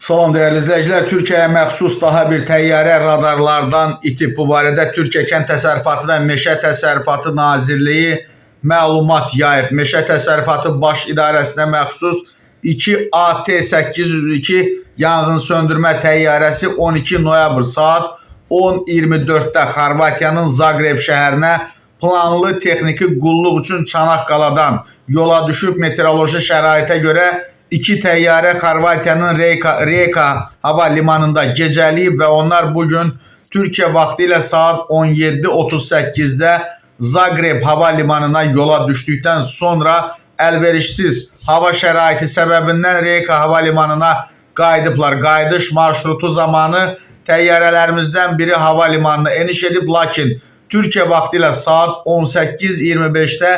Salam değerli izləyicilər, Türkiyəyə məxsus daha bir təyyarə radarlardan itib. Bu barədə Türkiyə Kənd Təsərrüfatı və Meşə Təsərrüfatı Nazirliyi məlumat yayıb. Meşə Təsərrüfatı Baş İdarəsinə məxsus 2 AT-802 yanğın söndürmə təyyarəsi 12 noyabr saat 10:24-də Xorvatiyanın Zagreb şəhərinə planlı texniki qulluq üçün Çanaqqaladan yola düşüb. Meteoroloji şəraitə görə 2 təyyarə Xorvatiyanın Reka hava limanında gecəliyib və onlar bugün Türkiyə vaxtı ilə saat 17:38-də Zagreb hava limanına yola düşdükdən sonra əlverişsiz hava şəraiti səbəbindən Reka hava limanına qayıdıblar. Qayıdış marşrutu zamanı təyyarələrimizdən biri hava limanına eniş edib, lakin Türkiyə vaxtı ilə saat 18:25-də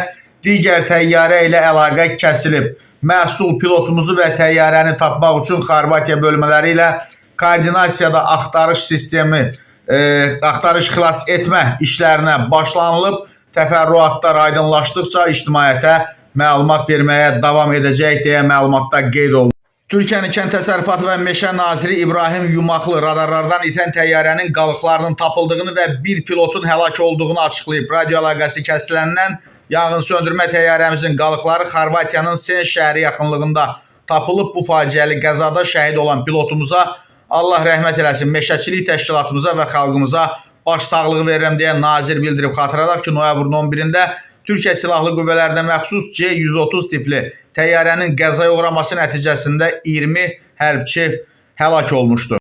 digər təyyarə ilə əlaqə kəsilib. Məhsul pilotumuzu və təyyarəni tapmaq üçün Xorvatiya bölmələri ilə koordinasiyada axtarış xilas etmə işlərinə başlanılıb. Təfərrüatlar aydınlaşdıqca ictimaiyyətə məlumat verməyə davam edəcək deyə məlumatda qeyd olundu. Türkiyənin Kənd Təsərrüfatı və Meşə Naziri İbrahim Yumaklı radarlardan itən təyyarənin qalıqlarının tapıldığını və bir pilotun həlak olduğunu açıqlayıb. Radio əlaqəsi kəsiləndən yanğın söndürmə təyyarəmizin qalıqları Xorvatiyanın Sen şəhəri yaxınlığında tapılıb. Bu faciəli qəzada şəhid olan pilotumuza Allah rəhmət eləsin, meşəçilik təşkilatımıza və xalqımıza başsağlığı verirəm deyə nazir bildirib. Xatırladaq ki, noyabrın 11-də Türkiyə Silahlı Qüvvələrinə məxsus C-130 tipli təyyarənin qəzaya uğraması nəticəsində 20 hərbçi həlak olmuşdu.